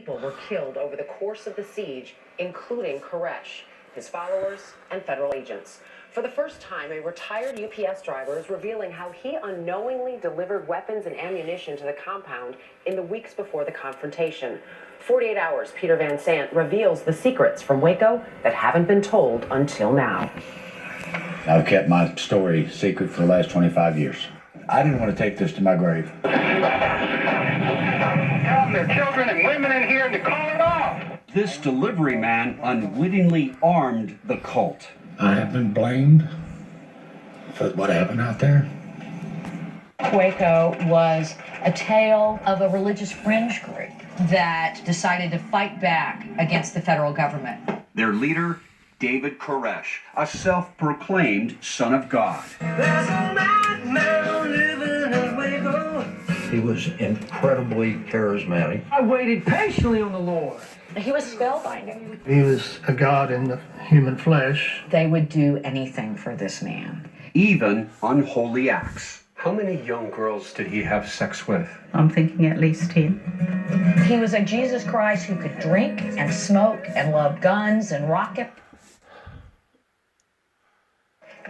People were killed over the course of the siege, including Koresh, his followers, and federal agents. For the first time, a retired UPS driver is revealing how he unknowingly delivered weapons and ammunition to the compound in the weeks before the confrontation. 48 Hours, Peter Van Sant reveals the secrets from Waco that haven't been told until now. I've kept my story secret for the last 25 years. I didn't want to take this to my grave. There are children and women in here, and to call it off. This delivery man unwittingly armed the cult. I have been blamed for what happened out there. Waco was a tale of a religious fringe group that decided to fight back against the federal government. Their leader, David Koresh, a self-proclaimed son of God. There's a madman living in Waco. He was incredibly charismatic. I waited patiently on the Lord. He was spellbinding. He was a god in the human flesh. They would do anything for this man. Even unholy acts. How many young girls did he have sex with? I'm thinking at least 10. He was a Jesus Christ who could drink and smoke and love guns and rocket.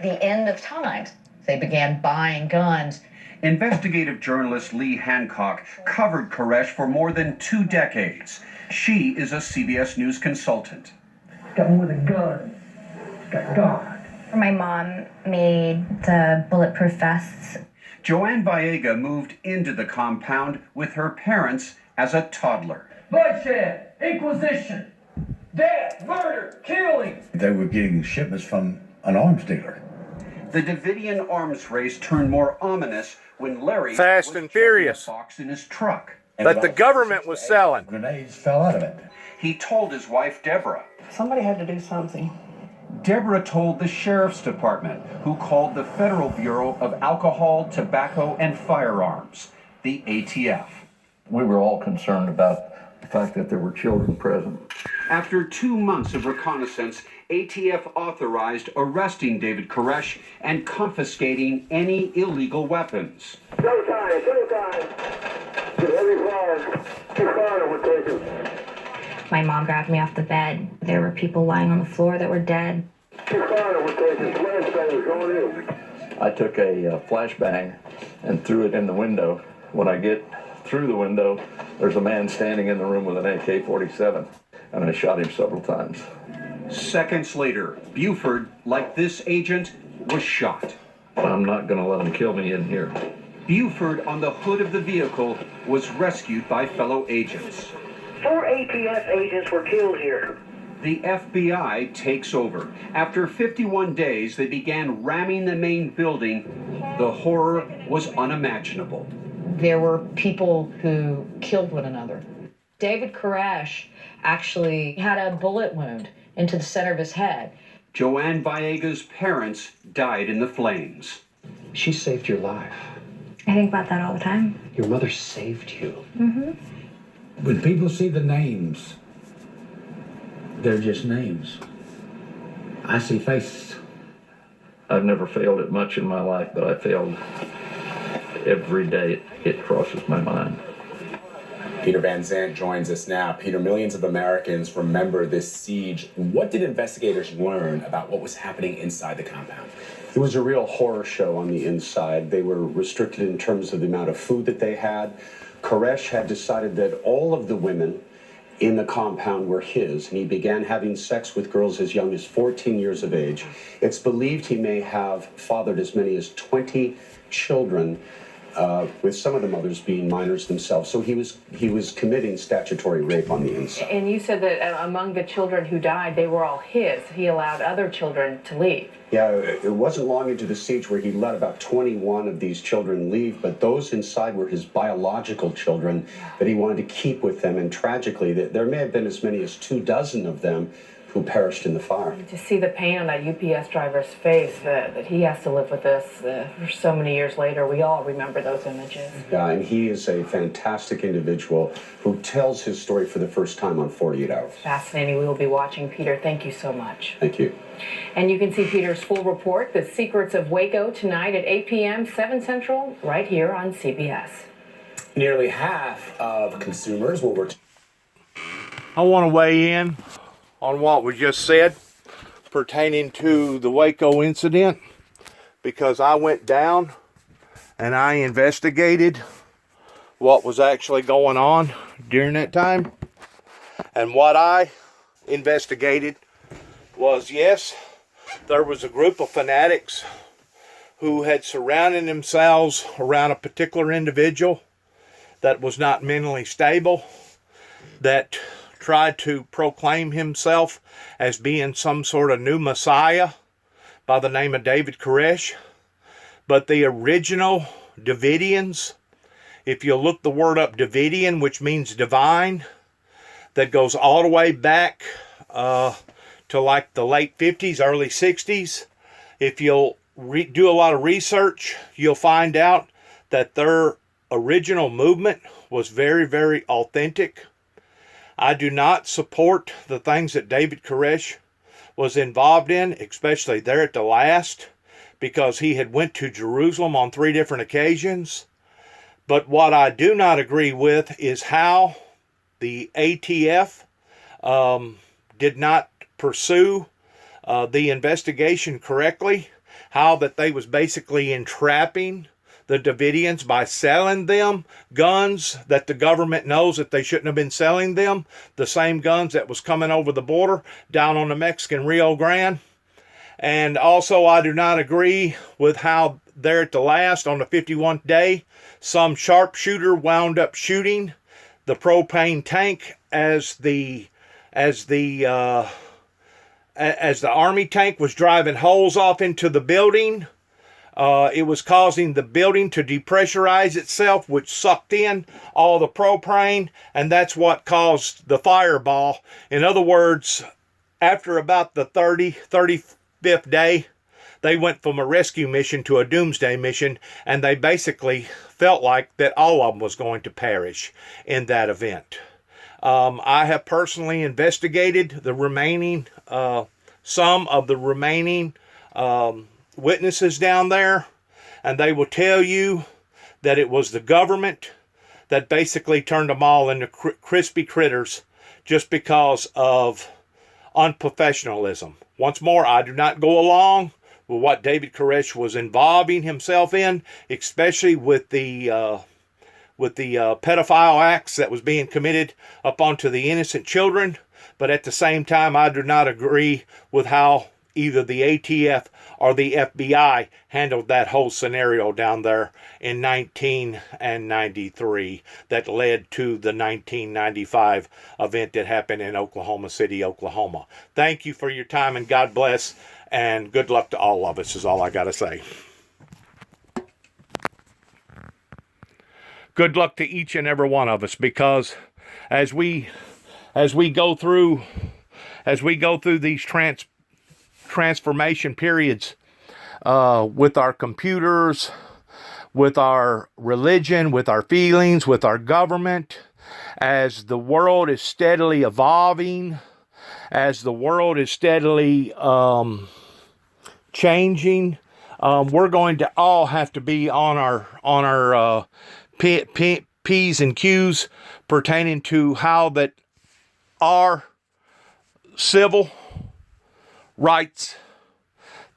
The end of times, they began buying guns. Investigative journalist Lee Hancock covered Koresh for more than 2 decades. She is a CBS News consultant. Got one with a gun. Got God. My mom made the bulletproof vests. Joanne Vallega moved into the compound with her parents as a toddler. Bloodshed, inquisition, death, murder, killing. They were getting shipments from an arms dealer. The Davidian arms race turned more ominous when Larry Fast and Furious. box in his truck. That the government was selling. Grenades fell out of it. He told his wife Deborah. Somebody had to do something. Deborah told the sheriff's department, who called the Federal Bureau of Alcohol, Tobacco, and Firearms, the ATF. We were all concerned about the fact that there were children present. After 2 months of reconnaissance, ATF authorized arresting David Koresh and confiscating any illegal weapons. Showtime, showtime. Every car was taken. My mom grabbed me off the bed. There were people lying on the floor that were dead. I took a flashbang and threw it in the window. When I get through the window, there's a man standing in the room with an AK-47, and I shot him several times. Seconds later, Buford, like this agent, was shot. I'm not going to let him kill me in here. Buford, on the hood of the vehicle, was rescued by fellow agents. 4 ATF agents were killed here. The FBI takes over. After 51 days, they began ramming the main building. The horror was unimaginable. There were people who killed one another. David Koresh actually had a bullet wound into the center of his head. Joanne Vallega's parents died in the flames. She saved your life. I think about that all the time. Your mother saved you. Mm-hmm. When people see the names, they're just names. I see faces. I've never failed at much in my life, but I failed every day. It crosses my mind. Peter Van Sant joins us now. Peter, millions of Americans remember this siege. What did investigators learn about what was happening inside the compound? It was a real horror show on the inside. They were restricted in terms of the amount of food that they had. Koresh had decided that all of the women in the compound were his, and he began having sex with girls as young as 14 years of age. It's believed he may have fathered as many as 20 children, with some of the mothers being minors themselves. So he was committing statutory rape on the inside. And you said that among the children who died, they were all his. He allowed other children to leave. Yeah, it wasn't long into the siege where he let about 21 of these children leave, but those inside were his biological children that he wanted to keep with them. And tragically, there may have been as many as 24 of them who perished in the fire. To see the pain on that UPS driver's face, that he has to live with this for so many years later, we all remember those images. Yeah, and he is a fantastic individual who tells his story for the first time on 48 Hours. Fascinating. We will be watching, Peter. Thank you so much. Thank you. And you can see Peter's full report, The Secrets of Waco, tonight at 8 p.m., 7 Central, right here on CBS. Nearly half of consumers will return. I want to weigh in on what was just said pertaining to the Waco incident, because I went down and I investigated what was actually going on during that time. And what I investigated was, yes, there was a group of fanatics who had surrounded themselves around a particular individual that was not mentally stable, that tried to proclaim himself as being some sort of new Messiah by the name of David Koresh. But the original Davidians, if you look the word up, Davidian, which means divine, that goes all the way back to like the late 50s, early 60s. If you'll do a lot of research, you'll find out that their original movement was very, very authentic. I do not support the things that David Koresh was involved in, especially there at the last, because he had went to Jerusalem on 3 different occasions. But what I do not agree with is how the ATF did not pursue the investigation correctly, how that they was basically entrapping the Davidians by selling them guns that the government knows that they shouldn't have been selling them, the same guns that was coming over the border down on the Mexican Rio Grande. And also, I do not agree with how there at the last, on the 51st day, some sharpshooter wound up shooting the propane tank as the army tank was driving holes off into the building. It was causing the building to depressurize itself, which sucked in all the propane, and that's what caused the fireball. In other words, after about the 35th day, they went from a rescue mission to a doomsday mission, and they basically felt like that all of them was going to perish in that event. I have personally investigated the remaining, some of the remaining witnesses down there, and they will tell you that it was the government that basically turned them all into crispy critters just because of unprofessionalism. Once more, I do not go along with what David Koresh was involving himself in, especially with the pedophile acts that was being committed upon to the innocent children. But at the same time, I do not agree with how either the ATF or the FBI handled that whole scenario down there in 1993 that led to the 1995 event that happened in Oklahoma City, Oklahoma. Thank you for your time, and God bless, and good luck to all of us is all I got to say. Good luck to each and every one of us, because as we go through these transformation periods with our computers, with our religion, with our feelings, with our government, as the world is steadily evolving, as the world is steadily changing, we're going to all have to be on our P's and Q's pertaining to how that our civil rights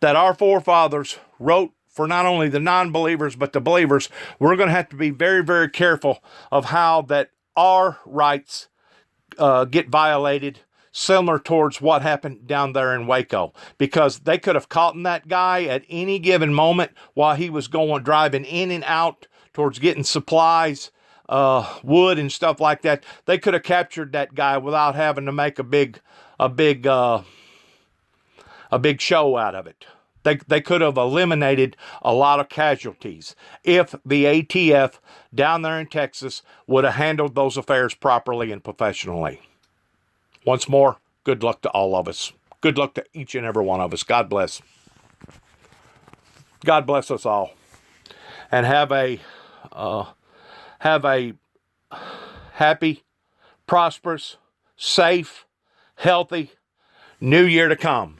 that our forefathers wrote for not only the non-believers but the believers. We're going to have to be very, very careful of how that our rights get violated, similar towards what happened down there in Waco, because they could have caught that guy at any given moment while he was driving in and out towards getting supplies, wood and stuff like that. They could have captured that guy without having to make a big show out of it. They could have eliminated a lot of casualties if the ATF down there in Texas would have handled those affairs properly and professionally. Once more, good luck to all of us. Good luck to each and every one of us. God bless. God bless us all. And have a happy, prosperous, safe, healthy new year to come.